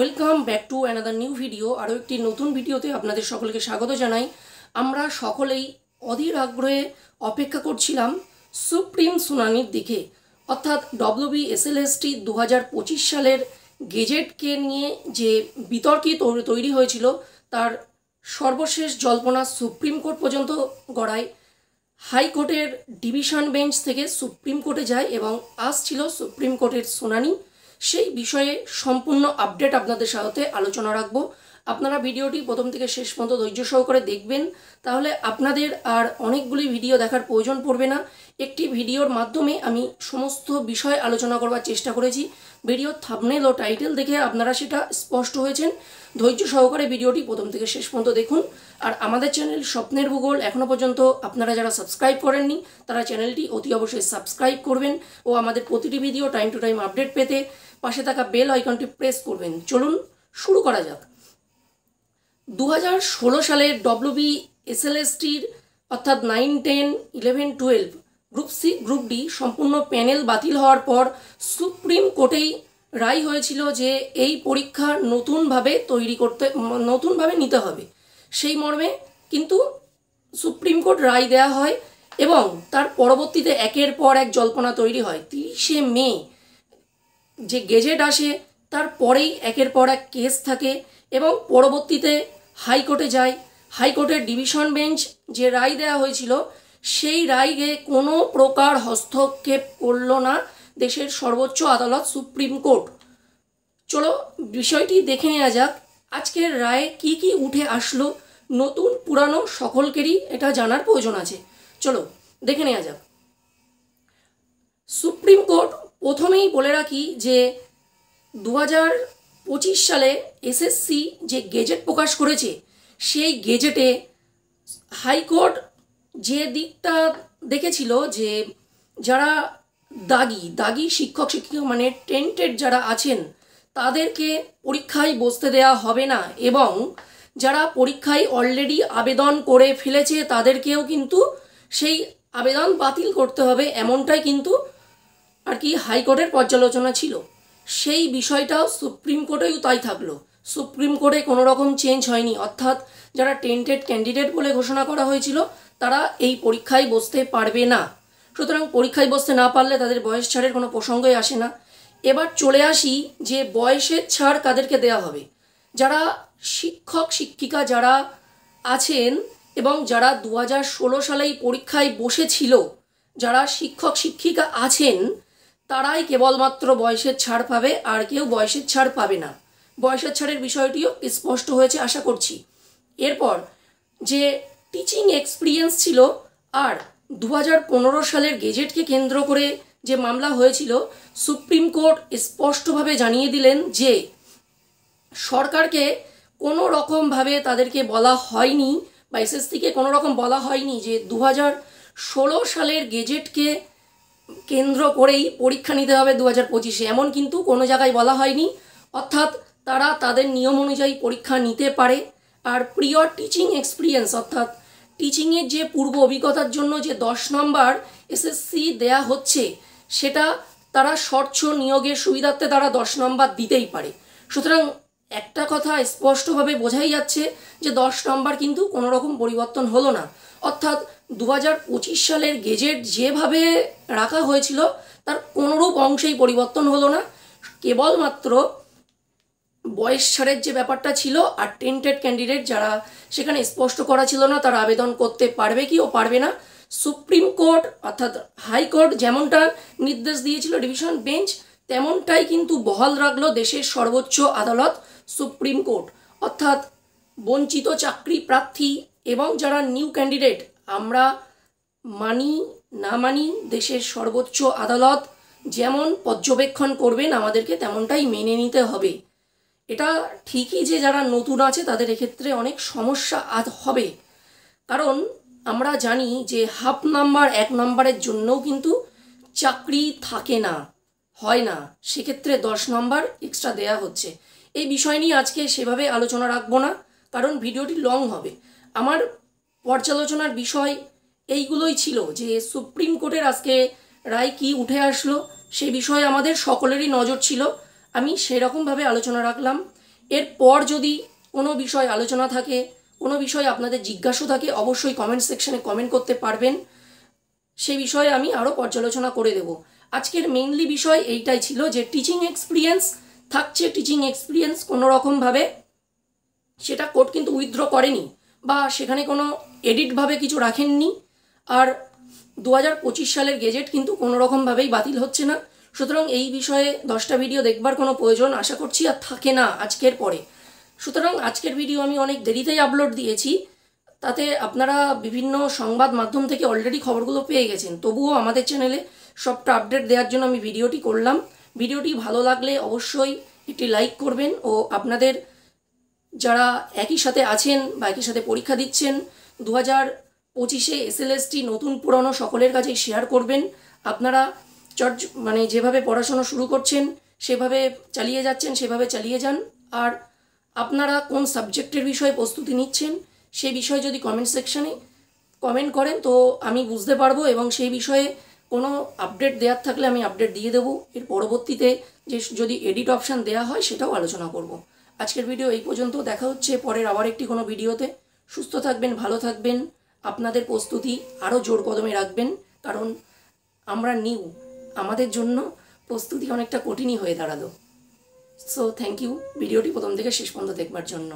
Welcome back to another new video. আরও একটি নতুন ভিডিওতে আপনাদের সকলকে স্বাগত জানাই। আমরা সকলেই অধীর আগ্রহে অপেক্ষা করছিলাম সুপ্রিম শুনানির দিকে, অর্থাৎ WBSLST 2025 সালের গেজেটকে নিয়ে যে বিতর্কী তৈরি হয়েছিল তার সর্বশেষ জল্পনা সুপ্রিম কোর্ট পর্যন্ত গড়ায়। হাইকোর্টের ডিভিশন বেঞ্চ থেকে সুপ্রিম কোর্টে যায় এবং আজ ছিল সুপ্রিম কোর্টের শুনানি। সেই বিষয়ে সম্পূর্ণ আপডেট আপনাদের সাথে আলোচনা রাখব। আপনারা ভিডিওটি প্রথম থেকে শেষ পর্যন্ত ধৈর্য সহকারে দেখবেন, তাহলে আপনাদের আর অনেকগুলি ভিডিও দেখার প্রয়োজন পড়বে না। একটি ভিডিওর মাধ্যমে আমি সমস্ত বিষয় আলোচনা করবার চেষ্টা করেছি। ভিডিওর থাম্বনেল ও টাইটেল দেখে আপনারা সেটা স্পষ্ট হয়েছেন। ধৈর্য সহকারে ভিডিওটি প্রথম থেকে শেষ পর্যন্ত দেখুন। আর আমাদের চ্যানেল স্বপ্নের ভূগোল এখনও পর্যন্ত আপনারা যারা সাবস্ক্রাইব করেননি তারা চ্যানেলটি অতি অবশ্যই সাবস্ক্রাইব করবেন ও আমাদের প্রতিটি video time to time update পেতে পাশে থাকা বেল আইকনটি প্রেস করবেন। চলুন শুরু করা যাক। 2016 সালের WBSLSTর অর্থাৎ 9, 10, 11, 12 গ্রুপ সি গ্রুপ ডি সম্পূর্ণ প্যানেল বাতিল হওয়ার পর সুপ্রিম কোর্টেই রায় হয়েছিল যে এই পরীক্ষা নতুনভাবে নিতে হবে। সেই মর্মে কিন্তু সুপ্রিম কোর্ট রায় দেওয়া হয় এবং তার পরবর্তীতে একের পর এক জল্পনা তৈরি হয়। 30শে মে যে গেজেট আসে তার পরেই একের পর এক কেস থাকে এবং পরবর্তীতে হাইকোর্টে যায়। হাইকোর্টের ডিভিশন বেঞ্চ যে রায় দেওয়া হয়েছিল সেই রায়ে কোনো প্রকার হস্তক্ষেপ করল না দেশের সর্বোচ্চ আদালত সুপ্রিম কোর্ট। চলো বিষয়টি দেখে নেওয়া যাক। আজকের রায়ে কি কি উঠে আসলো, নতুন পুরানো সকলকেরই এটা জানার প্রয়োজন আছে। চলো দেখে নেওয়া যাক। সুপ্রিম কোর্ট প্রথমেই বলে রাখি যে 2025 সালে এসএসসি যে গেজেট প্রকাশ করেছে সেই গেজেটে হাইকোর্ট যে দিকটা দেখেছিল যে যারা দাগি শিক্ষক শিক্ষিকা মানে টেন্টেড যারা আছেন তাদেরকে পরীক্ষায় বসতে দেওয়া হবে না এবং যারা পরীক্ষায় অলরেডি আবেদন করে ফেলেছে তাদেরকেও কিন্তু সেই আবেদন বাতিল করতে হবে, এমনটাই কিন্তু আর কি হাইকোর্টের পর্যালোচনা ছিল। সেই বিষয়টাও সুপ্রিম কোর্টেও তাই থাকলো। সুপ্রিম কোর্টে কোনো রকম চেঞ্জ হয়নি, অর্থাৎ যারা টেন্টেড ক্যান্ডিডেট বলে ঘোষণা করা হয়েছিল তারা এই পরীক্ষায় বসতে পারবে না। সুতরাং পরীক্ষায় বসতে না পারলে তাদের বয়স ছাড়ের কোনো প্রসঙ্গই আসে না। এবার চলে আসি যে বয়সের ছাড় কাদেরকে দেওয়া হবে। যারা শিক্ষক শিক্ষিকা যারা আছেন এবং যারা 2016 সালেই পরীক্ষায় বসেছিল, যারা শিক্ষক শিক্ষিকা আছেন তারাই কেবলমাত্র বয়সের ছাড় পাবে, আর কেউ বয়সের ছাড় পাবে না। বয়সের ছাড়ের বিষয়টিও স্পষ্ট হয়েছে আশা করছি। এরপর যে টিচিং এক্সপিরিয়েন্স ছিল আর 2015 সালের গেজেটকে কেন্দ্র করে যে মামলা হয়েছিল, সুপ্রিম কোর্ট স্পষ্টভাবে জানিয়ে দিলেন যে সরকারকে কোনো রকমভাবে তাদেরকে বলা হয়নি বা এসএসসিকে কোনো রকম বলা হয়নি যে 2016 সালের গেজেটকে কেন্দ্র করেই পরীক্ষা নিতে হবে 2025-এ, এমন কিন্তু কোনো জায়গায় বলা হয়নি। অর্থাৎ তারা তাদের নিয়ম অনুযায়ী পরীক্ষা নিতে পারে। আর প্রিয়র টিচিং এক্সপিরিয়েন্স অর্থাৎ টিচিংয়ের যে পূর্ব অভিজ্ঞতার জন্য যে 10 নম্বর এসএসসি দেয়া হচ্ছে সেটা তারা স্বচ্ছ নিয়োগের সুবিধার্থে তারা 10 নম্বর দিতেই পারে। সুতরাং একটা কথা স্পষ্টভাবে বোঝাই যাচ্ছে যে 10 নম্বর কিন্তু কোনো রকম পরিবর্তন হলো না। অর্থাৎ 2025 সালের গেজেট যেভাবে রাখা হয়েছিল তার কোনোরূপ অংশেই পরিবর্তন হলো না। কেবলমাত্র বয়স ছাড়ের যে ব্যাপারটা ছিল আর টেন্টেড ক্যান্ডিডেট যারা সেখানে স্পষ্ট করা ছিল না তারা আবেদন করতে পারবে কি ও পারবে না, সুপ্রিম কোর্ট অর্থাৎ হাইকোর্ট যেমনটা নির্দেশ দিয়েছিল ডিভিশন বেঞ্চ তেমনটাই কিন্তু বহাল রাখলো দেশের সর্বোচ্চ আদালত সুপ্রিম কোর্ট। অর্থাৎ বঞ্চিত চাকরি প্রার্থী এবং যারা নিউ ক্যান্ডিডেট আমরা মানি না মানি দেশের সর্বোচ্চ আদালত যেমন পর্যবেক্ষণ করবেন আমাদেরকে তেমনটাই মেনে নিতে হবে। এটা ঠিকই যে যারা নতুন আছে তাদের এক্ষেত্রে অনেক সমস্যা হবে, কারণ আমরা জানি যে হাফ নাম্বার 1 নম্বরের জন্যও কিন্তু চাকরি থাকে না, হয় না, সেক্ষেত্রে 10 নম্বর এক্সট্রা দেয়া হচ্ছে। এই বিষয় নিয়ে আজকে সেভাবে আলোচনা রাখবো না, কারণ ভিডিওটি লং হবে। আমার পর্যালোচনার বিষয় এইগুলোই ছিল যে সুপ্রিম কোর্টের আজকে রায় কি উঠে আসলো সেই বিষয়ে আমাদের সকলেরই নজর ছিল। আমি সেরকমভাবে আলোচনা রাখলাম। এরপর যদি কোনো বিষয় আলোচনা থাকে, কোনো বিষয় আপনাদের জিজ্ঞাসা থাকে, অবশ্যই কমেন্ট সেকশনে কমেন্ট করতে পারবেন, সেই বিষয়ে আমি আরও পর্যালোচনা করে দেব। আজকের মেইনলি বিষয় এইটাই ছিল যে টিচিং এক্সপিরিয়েন্স থাকছে, টিচিং এক্সপিরিয়েন্স কোনো রকমভাবে সেটা কোর্ট কিন্তু উইথড্র করেনি বা সেখানে কোনো এডিটভাবে কিছু রাখেননি। আর 2025 সালের গেজেট কিন্তু কোনো রকমভাবেই বাতিল হচ্ছে না। সুতরাং এই বিষয়ে 10টা ভিডিও দেখবার কোনো প্রয়োজন আশা করছি আর থাকে না আজকের পরে। সুতরাং আজকের ভিডিও আমি অনেক দেরিতেই আপলোড দিয়েছি, তাতে আপনারা বিভিন্ন সংবাদ মাধ্যম থেকে অলরেডি খবরগুলো পেয়ে গেছেন। তবুও আমাদের চ্যানেলে সবটা আপডেট দেওয়ার জন্য আমি ভিডিওটি করলাম। ভিডিওটি ভালো লাগলে অবশ্যই একটি লাইক করবেন ও আপনাদের যারা একই সাথে আছেন বা একই সাথে পরীক্ষা দিচ্ছেন 2025-এ SLST নতুন পুরনো সকলের কাছেই শেয়ার করবেন। আপনারা যেভাবে পড়াশোনা শুরু করছেন সেভাবে চালিয়ে যাচ্ছেন, সেভাবে চালিয়ে যান। আর আপনারা কোন সাবজেক্টের বিষয়ে প্রস্তুতি নিচ্ছেন সেই বিষয়ে যদি কমেন্ট সেকশানে কমেন্ট করেন তো আমি বুঝতে পারবো এবং সেই বিষয়ে কোনো আপডেট দেওয়ার থাকলে আমি আপডেট দিয়ে দেবো। এর পরবর্তীতে যে যদি এডিট অপশান দেওয়া হয় সেটাও আলোচনা করব। আজকের ভিডিও এই পর্যন্ত, দেখা হচ্ছে পরের আবার একটি কোনো ভিডিওতে। সুস্থ থাকবেন, ভালো থাকবেন, আপনাদের প্রস্তুতি আরও জোর কদমে রাখবেন, কারণ আমরা নিউ, আমাদের জন্য প্রস্তুতি অনেকটা কঠিনই হয়ে দাঁড়ালো। সো থ্যাংক ইউ ভিডিওটি প্রথম থেকে শেষ পর্যন্ত দেখবার জন্য।